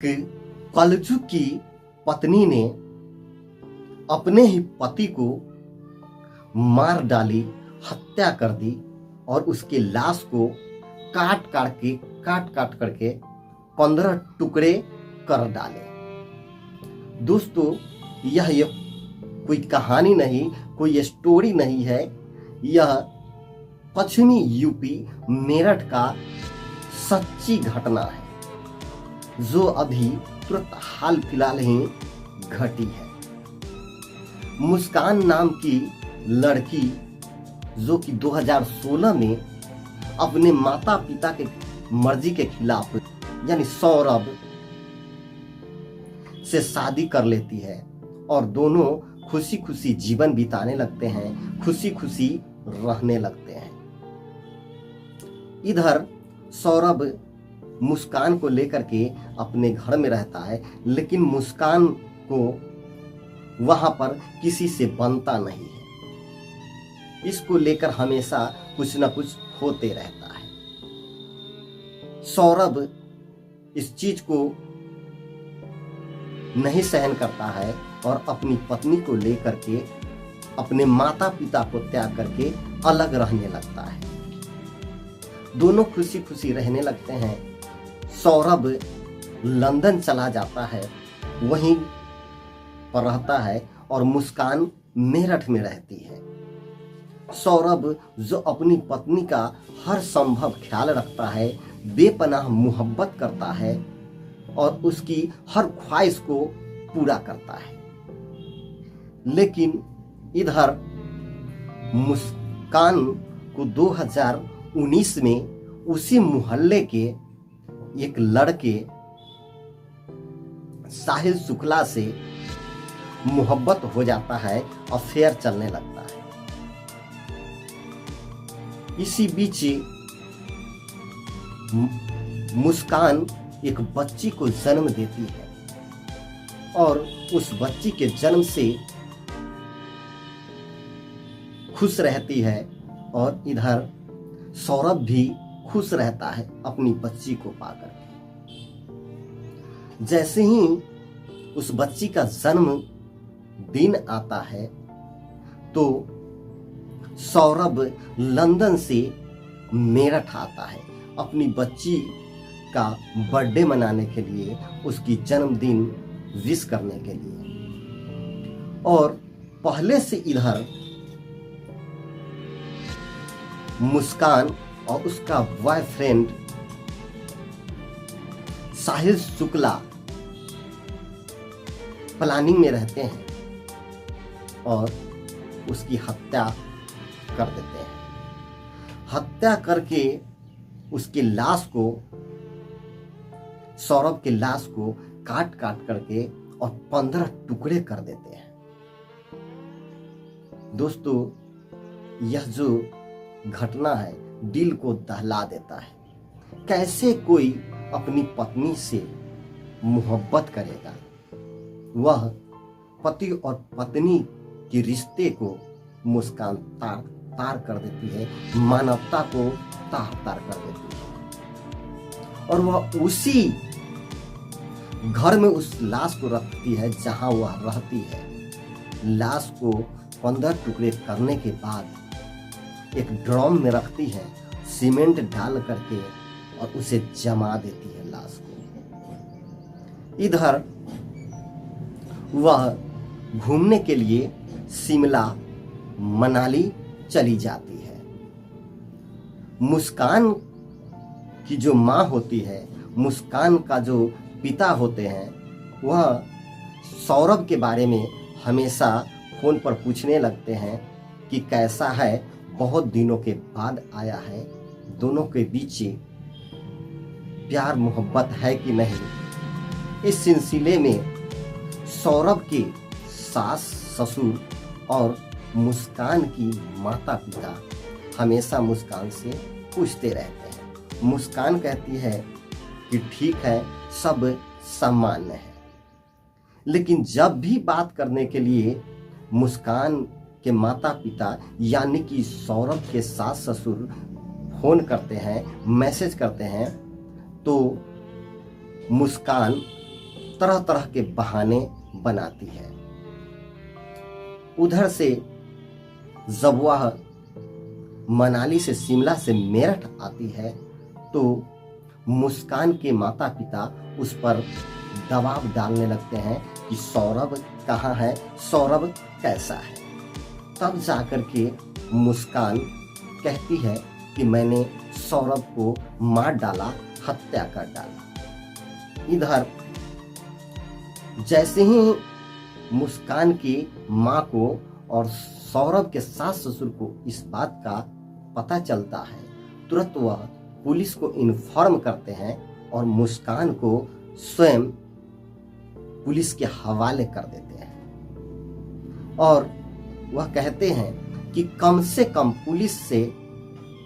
कि कलजुग की पत्नी ने अपने ही पति को मार डाली, हत्या कर दी और उसके लाश को काट काट करके 15 टुकड़े कर डाले। दोस्तों, यह कोई कहानी नहीं, कोई स्टोरी नहीं है। यह पश्चिमी यूपी मेरठ का सच्ची घटना है जो अभी तुरंत हाल फिलहाल ही घटी है। मुस्कान नाम की लड़की जो कि 2016 में अपने माता पिता के मर्जी के खिलाफ यानी सौरभ से शादी कर लेती है और दोनों खुशी खुशी जीवन बिताने लगते हैं, खुशी खुशी रहने लगते हैं। इधर सौरभ मुस्कान को लेकर के अपने घर में रहता है, लेकिन मुस्कान को वहां पर किसी से बनता नहीं है। इसको लेकर हमेशा कुछ न कुछ होते रहता है। सौरभ इस चीज को नहीं सहन करता है और अपनी पत्नी को लेकर के अपने माता पिता को त्याग करके अलग रहने लगता है। दोनों खुशी खुशी रहने लगते हैं। सौरभ लंदन चला जाता है, वहीं पर रहता है और मुस्कान मेरठ में रहती है। सौरभ जो अपनी पत्नी का हर संभव ख्याल रखता है, बेपनाह मोहब्बत करता है और उसकी हर ख्वाहिश को पूरा करता है, लेकिन इधर मुस्कान को 2019 में उसी मोहल्ले के एक लड़के साहिल शुक्ला से मोहब्बत हो जाता है, अफेयर चलने लगता है। इसी बीच मुस्कान एक बच्ची को जन्म देती है और उस बच्ची के जन्म से खुश रहती है और इधर सौरभ भी खुश रहता है अपनी बच्ची को पाकर के। जैसे ही उस बच्ची का जन्म दिन आता है तो सौरभ लंदन से मेरठ आता है अपनी बच्ची का बर्थडे मनाने के लिए, उसकी जन्मदिन विश करने के लिए। और पहले से इधर मुस्कान और उसका बॉयफ्रेंड साहिल शुक्ला प्लानिंग में रहते हैं और उसकी हत्या कर देते हैं। हत्या करके उसकी लाश को, सौरभ के लाश को काट करके और 15 टुकड़े कर देते हैं। दोस्तों, यह जो घटना है दिल को दहला देता है। कैसे कोई अपनी पत्नी से मोहब्बत करेगा? वह पति और पत्नी के रिश्ते को मुस्कान तार कर देती है, मानवता को तार कर देती है और वह उसी घर में उस लाश को रखती है जहां वह रहती है। लाश को 15 टुकड़े करने के बाद एक ड्रम में रखती है, सीमेंट डाल करके और उसे जमा देती है लाश को। इधर वह घूमने के लिए शिमला मनाली चली जाती है। मुस्कान की जो माँ होती है, मुस्कान का जो पिता होते हैं, वह सौरभ के बारे में हमेशा फोन पर पूछने लगते हैं कि कैसा है, बहुत दिनों के बाद आया है, दोनों के बीच प्यार मोहब्बत है कि नहीं। इस सिलसिले में सौरभ के सास ससुर और मुस्कान की माता पिता हमेशा मुस्कान से पूछते रहते हैं। मुस्कान कहती है कि ठीक है, सब सामान्य है, लेकिन जब भी बात करने के लिए मुस्कान के माता पिता यानी कि सौरभ के सास ससुर फोन करते हैं, मैसेज करते हैं, तो मुस्कान तरह तरह के बहाने बनाती है। उधर से जब वह मनाली से शिमला से मेरठ आती है तो मुस्कान के माता पिता उस पर दबाव डालने लगते हैं कि सौरभ कहाँ है, सौरभ कैसा है। तब जाकर के मुस्कान कहती है कि मैंने सौरभ को मार डाला, हत्या कर डाला। इधर जैसे ही मुस्कान की माँ को और सौरभ के सास ससुर को इस बात का पता चलता है, तुरंत वह पुलिस को इन्फॉर्म करते हैं और मुस्कान को स्वयं पुलिस के हवाले कर देते हैं। और वह कहते हैं कि कम से कम पुलिस से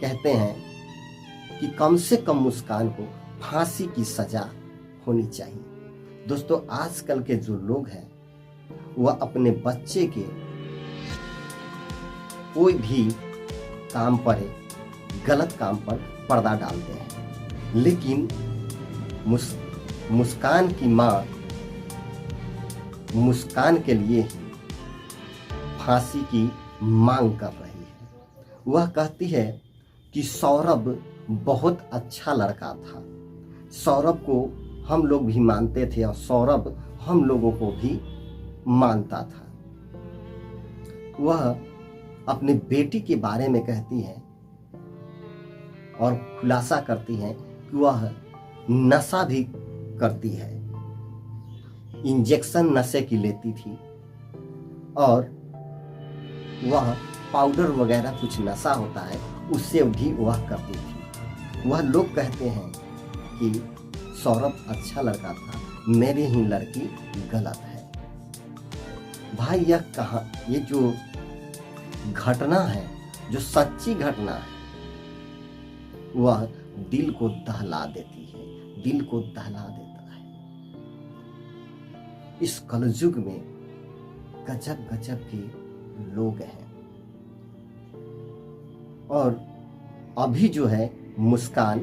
कहते हैं कि कम से कम मुस्कान को फांसी की सजा होनी चाहिए। दोस्तों, आजकल के जो लोग हैं वह अपने बच्चे के कोई भी काम पर, गलत काम पर पर्दा डालते हैं, लेकिन मुस्कान की माँ मुस्कान के लिए फांसी की मांग कर रही है। वह कहती है कि सौरभ बहुत अच्छा लड़का था, सौरभ को हम लोग भी मानते थे और सौरभ हम लोगों को भी मानता था। वह अपनी बेटी के बारे में कहती है और खुलासा करती है कि वह नशा भी करती है, इंजेक्शन नशे की लेती थी और वह पाउडर वगैरह कुछ नशा होता है उससे भी वह करती थी। वह लोग कहते हैं कि सौरभ अच्छा लड़का था, मेरी ही लड़की गलत है। भाई, ये जो घटना है, जो सच्ची घटना है, वह दिल को दहला देती है, दिल को दहला देता है। इस कलयुग में गजब गजब के लोग हैं। और अभी जो है मुस्कान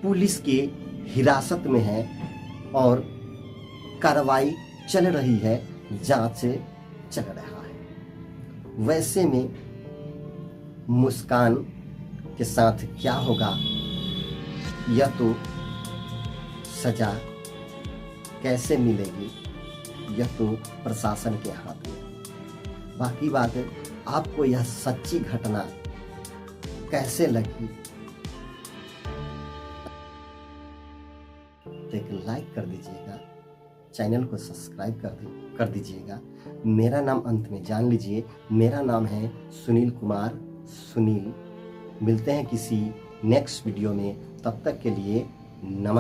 पुलिस के हिरासत में है और कार्रवाई चल रही है, जांच चल रहा है। वैसे में मुस्कान के साथ क्या होगा यह तो सजा कैसे मिलेगी यह तो प्रशासन के हाथ में। बाकी बात है, आपको यह सच्ची घटना कैसे लगी तो एक लाइक कर दीजिएगा, चैनल को सब्सक्राइब कर दीजिएगा। मेरा नाम अंत में जान लीजिए, मेरा नाम है सुनील कुमार सुनील। मिलते हैं किसी नेक्स्ट वीडियो में, तब तक के लिए नमस्कार।